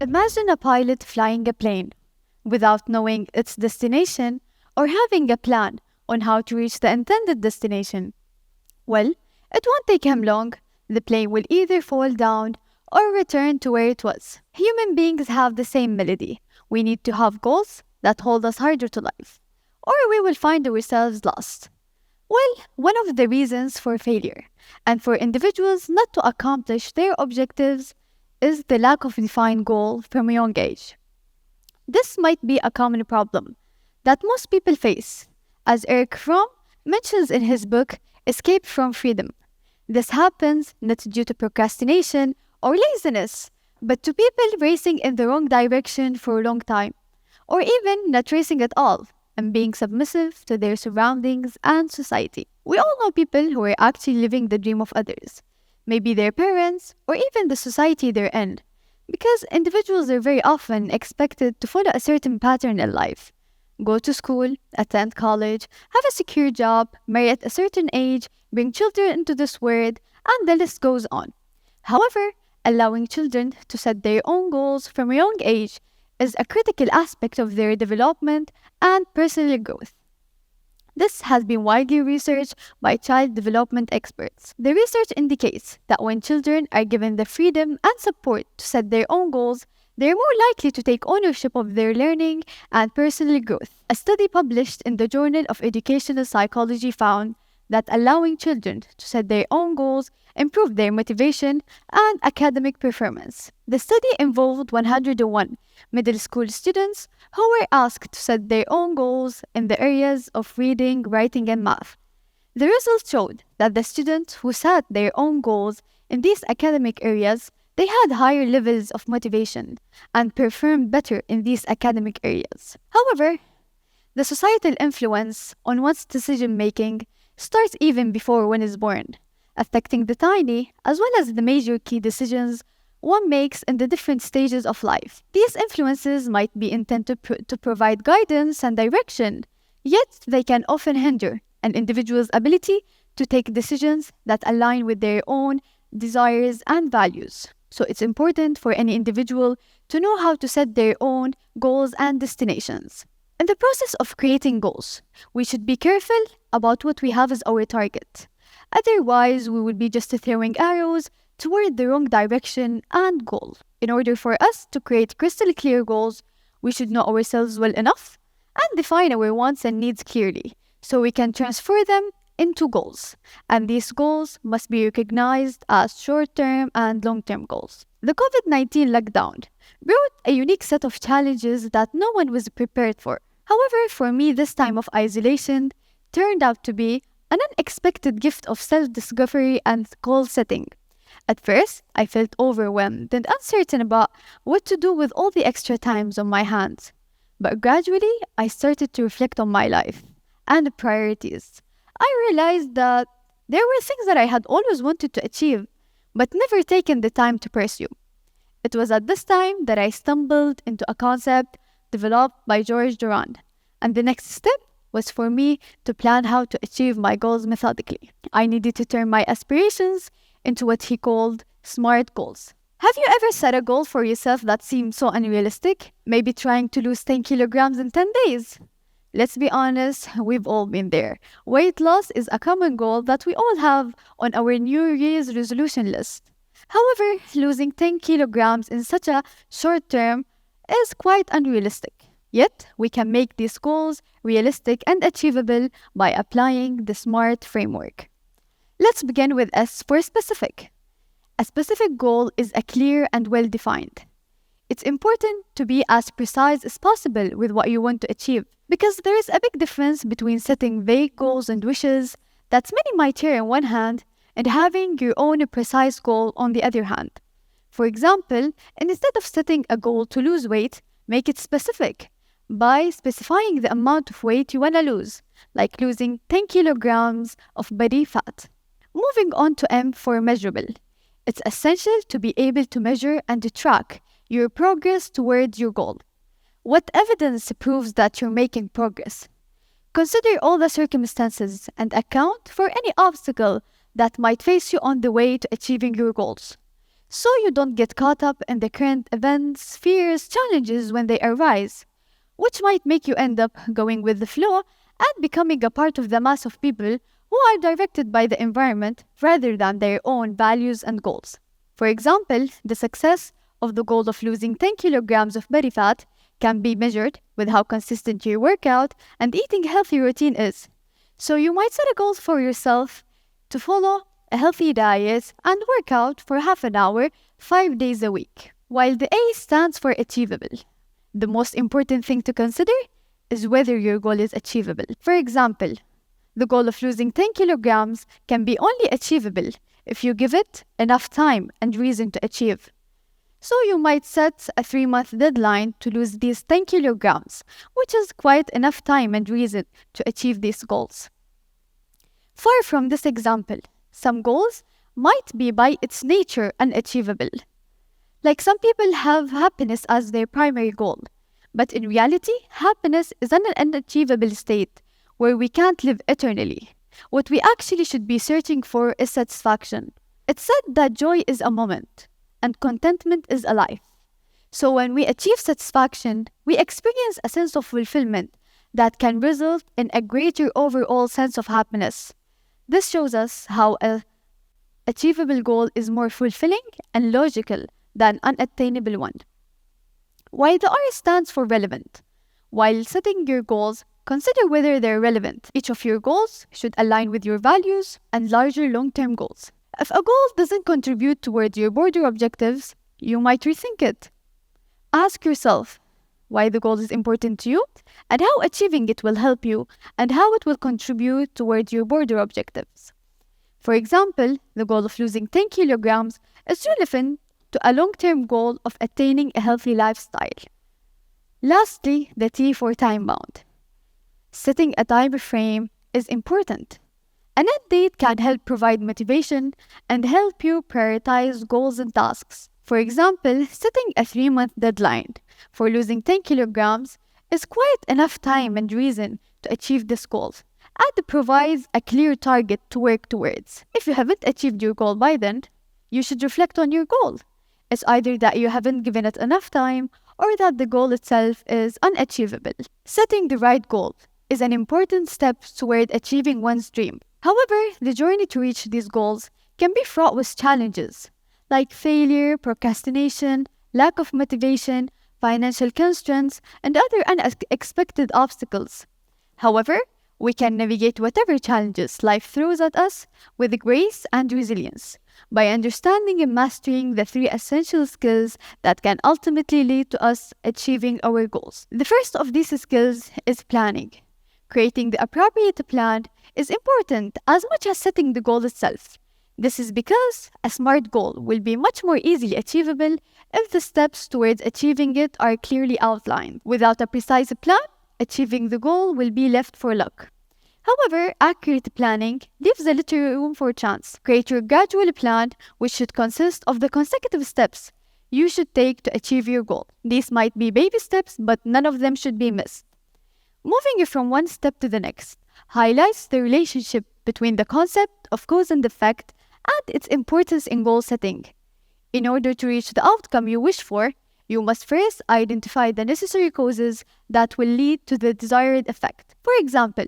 Imagine a pilot flying a plane without knowing its destination or having a plan on how to reach the intended destination. Well, it won't take him long. The plane will either fall down or return to where it was. Human beings have the same melody. We need to have goals that hold us harder to life, or we will find ourselves lost. Well, one of the reasons for failure and for individuals not to accomplish their objectives is the lack of a defined goal from a young age. This might be a common problem that most people face, as Eric Fromm mentions in his book, Escape from Freedom. This happens not due to procrastination or laziness, but to people racing in the wrong direction for a long time, or even not racing at all and being submissive to their surroundings and society. We all know people who are actually living the dream of others, maybe their parents or even the society they're in, because individuals are very often expected to follow a certain pattern in life. Go to school, attend college, have a secure job, marry at a certain age, bring children into this world, and the list goes on. However, allowing children to set their own goals from a young age is a critical aspect of their development and personal growth. This has been widely researched by child development experts. The research indicates that when children are given the freedom and support to set their own goals, they are more likely to take ownership of their learning and personal growth. A study published in the Journal of Educational Psychology found that allowing children to set their own goals improved their motivation and academic performance. The study involved 101 middle school students who were asked to set their own goals in the areas of reading, writing, and math. The results showed that the students who set their own goals in these academic areas, they had higher levels of motivation and performed better in these academic areas. However, the societal influence on one's decision-making starts even before one is born, affecting the tiny as well as the major key decisions one makes in the different stages of life. These influences might be intended to provide guidance and direction, yet they can often hinder an individual's ability to take decisions that align with their own desires and values. So it's important for any individual to know how to set their own goals and destinations. In the process of creating goals, we should be careful about what we have as our target. Otherwise, we will be just throwing arrows toward the wrong direction and goal. In order for us to create crystal clear goals, we should know ourselves well enough and define our wants and needs clearly so we can transfer them into goals. And these goals must be recognized as short-term and long-term goals. The COVID-19 lockdown brought a unique set of challenges that no one was prepared for. However, for me, this time of isolation turned out to be an unexpected gift of self-discovery and goal setting. At first, I felt overwhelmed and uncertain about what to do with all the extra times on my hands. But gradually, I started to reflect on my life and priorities. I realized that there were things that I had always wanted to achieve, but never taken the time to pursue. It was at this time that I stumbled into a concept developed by George Durand, and the next step was for me to plan how to achieve my goals methodically. I needed to turn my aspirations into what he called SMART goals. Have you ever set a goal for yourself that seemed so unrealistic? Maybe trying to lose 10 kilograms in 10 days? Let's be honest, we've all been there. Weight loss is a common goal that we all have on our New Year's resolution list. However, losing 10 kilograms in such a short term is quite unrealistic. Yet, we can make these goals realistic and achievable by applying the SMART framework. Let's begin with S for specific. A specific goal is a clear and well-defined. It's important to be as precise as possible with what you want to achieve, because there is a big difference between setting vague goals and wishes that many might hear on one hand and having your own precise goal on the other hand. For example, instead of setting a goal to lose weight, make it specific by specifying the amount of weight you want to lose, like losing 10 kilograms of body fat. Moving on to M for measurable. It's essential to be able to measure and to track your progress towards your goal. What evidence proves that you're making progress? Consider all the circumstances and account for any obstacle that might face you on the way to achieving your goals. so you don't get caught up in the current events, fears, challenges when they arise, which might make you end up going with the flow and becoming a part of the mass of people who are directed by the environment rather than their own values and goals. For example, the success of the goal of losing 10 kilograms of body fat can be measured with how consistent your workout and eating a healthy routine is. So you might set a goal for yourself to follow a healthy diet and work out for half an hour, 5 days a week. While the A stands for achievable, the most important thing to consider is whether your goal is achievable. For example, the goal of losing 10 kilograms can be only achievable if you give it enough time and reason to achieve. So you might set a 3-month deadline to lose these 10 kilograms, which is quite enough time and reason to achieve these goals. Far from this example, some goals might be by its nature unachievable. Like some people have happiness as their primary goal, but in reality, happiness is an unachievable state where we can't live eternally. What we actually should be searching for is satisfaction. It's said that joy is a moment, and contentment is a life. So when we achieve satisfaction, we experience a sense of fulfillment that can result in a greater overall sense of happiness. This shows us how an achievable goal is more fulfilling and logical than an unattainable one. While the R stands for relevant. While setting your goals, consider whether they're relevant. Each of your goals should align with your values and larger long-term goals. If a goal doesn't contribute towards your broader objectives, you might rethink it. Ask yourself why the goal is important to you and how achieving it will help you and how it will contribute towards your broader objectives. For example, the goal of losing 10 kilograms is relevant to a long-term goal of attaining a healthy lifestyle. Lastly, the T for time-bound. Setting a time frame is important. An end date can help provide motivation and help you prioritize goals and tasks. For example, setting a 3-month deadline for losing 10 kilograms is quite enough time and reason to achieve this goal, and it provides a clear target to work towards. If you haven't achieved your goal by then, you should reflect on your goal. It's either that you haven't given it enough time or that the goal itself is unachievable. Setting the right goal is an important step toward achieving one's dream. However, the journey to reach these goals can be fraught with challenges like failure, procrastination, lack of motivation, financial constraints, and other unexpected obstacles. However, we can navigate whatever challenges life throws at us with grace and resilience by understanding and mastering the 3 essential skills that can ultimately lead to us achieving our goals. The first of these skills is planning. Creating the appropriate plan is important as much as setting the goal itself. This is because a SMART goal will be much more easily achievable if the steps towards achieving it are clearly outlined. Without a precise plan, achieving the goal will be left for luck. However, accurate planning leaves a little room for chance. Create your gradual plan, which should consist of the consecutive steps you should take to achieve your goal. These might be baby steps, but none of them should be missed. Moving from one step to the next highlights the relationship between the concept of cause and effect and its importance in goal setting. In order to reach the outcome you wish for, you must first identify the necessary causes that will lead to the desired effect. For example,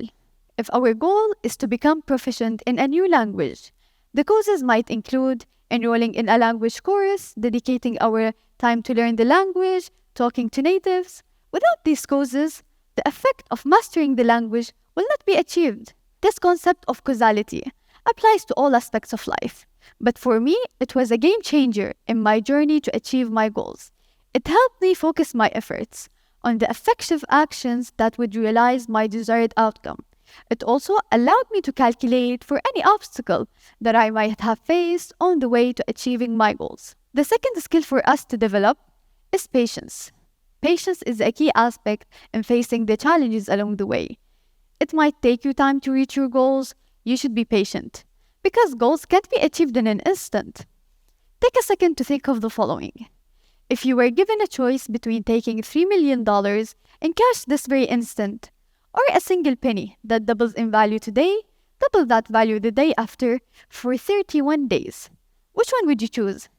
if our goal is to become proficient in a new language, the causes might include enrolling in a language course, dedicating our time to learn the language, talking to natives. Without these causes, the effect of mastering the language will not be achieved. This concept of causality applies to all aspects of life, but for me, it was a game changer in my journey to achieve my goals. It helped me focus my efforts on the effective actions that would realize my desired outcome. It also allowed me to calculate for any obstacle that I might have faced on the way to achieving my goals. The second skill for us to develop is patience. Patience is a key aspect in facing the challenges along the way. It might take you time to reach your goals. You should be patient, because goals can't be achieved in an instant. Take a second to think of the following. If you were given a choice between taking $3 million in cash this very instant, or a single penny that doubles in value today, double that value the day after for 31 days, which one would you choose?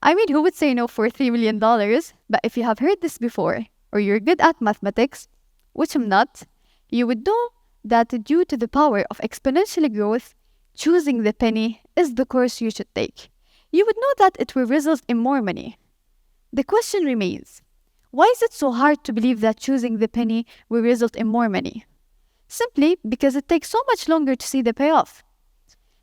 I mean, who would say no for $3 million? But if you have heard this before, or you're good at mathematics, which I'm not, you would know that due to the power of exponential growth, choosing the penny is the course you should take. You would know that it will result in more money. The question remains, why is it so hard to believe that choosing the penny will result in more money? Simply because it takes so much longer to see the payoff.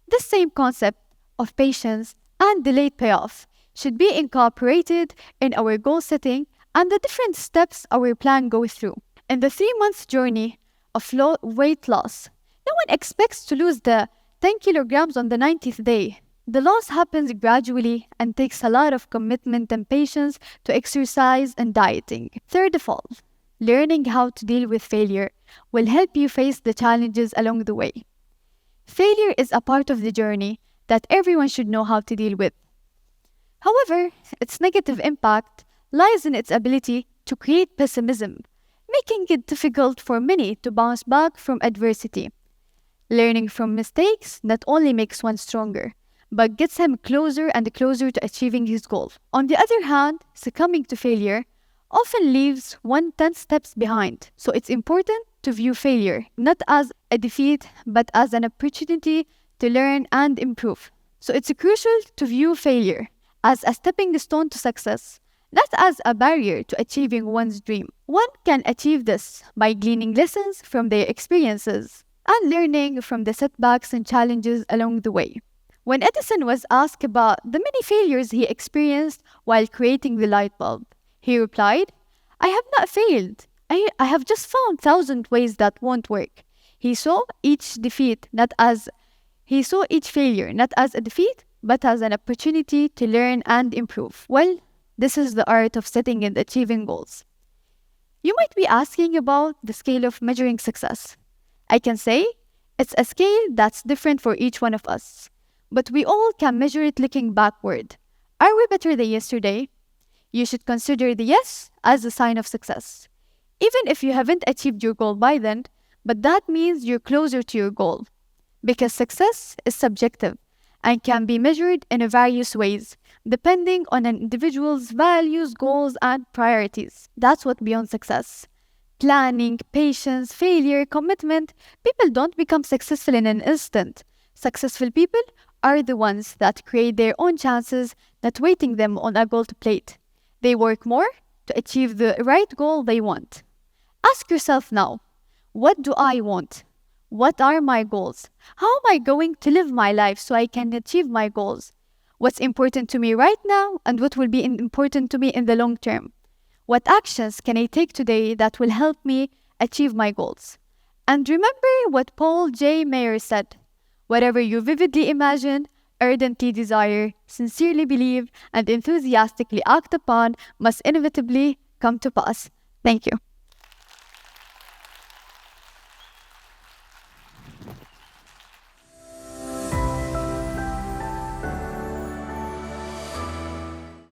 This same concept of patience and delayed payoff should be incorporated in our goal setting and the different steps our plan goes through. In the 3-month journey of weight loss, no one expects to lose the 10 kilograms on the 90th day. The loss happens gradually and takes a lot of commitment and patience to exercise and dieting. Third of all, learning how to deal with failure will help you face the challenges along the way. Failure is a part of the journey that everyone should know how to deal with. However, its negative impact lies in its ability to create pessimism, making it difficult for many to bounce back from adversity. Learning from mistakes not only makes one stronger, but gets him closer and closer to achieving his goal. On the other hand, succumbing to failure often leaves one 10 steps behind. So it's important to view failure not as a defeat, but as an opportunity to learn and improve. So it's crucial to view failure as a stepping stone to success, not as a barrier to achieving one's dream. One can achieve this by gleaning lessons from their experiences and learning from the setbacks and challenges along the way. When Edison was asked about the many failures he experienced while creating the light bulb, he replied, "I have not failed. I have just found 1,000 ways that won't work." He saw each failure not as a defeat, but as an opportunity to learn and improve. Well, this is the art of setting and achieving goals. You might be asking about the scale of measuring success. I can say it's a scale that's different for each one of us, but we all can measure it looking backward. Are we better than yesterday? You should consider the yes as a sign of success. Even if you haven't achieved your goal by then, but that means you're closer to your goal. Because success is subjective and can be measured in various ways, depending on an individual's values, goals, and priorities. That's what beyond success. Planning, patience, failure, commitment. People don't become successful in an instant. Successful people are the ones that create their own chances, not waiting them on a gold plate. They work more to achieve the right goal they want. Ask yourself now, what do I want? What are my goals? How am I going to live my life so I can achieve my goals? What's important to me right now and what will be important to me in the long term? What actions can I take today that will help me achieve my goals? And remember what Paul J. Mayer said, whatever you vividly imagine, ardently desire, sincerely believe, and enthusiastically act upon must inevitably come to pass. Thank you.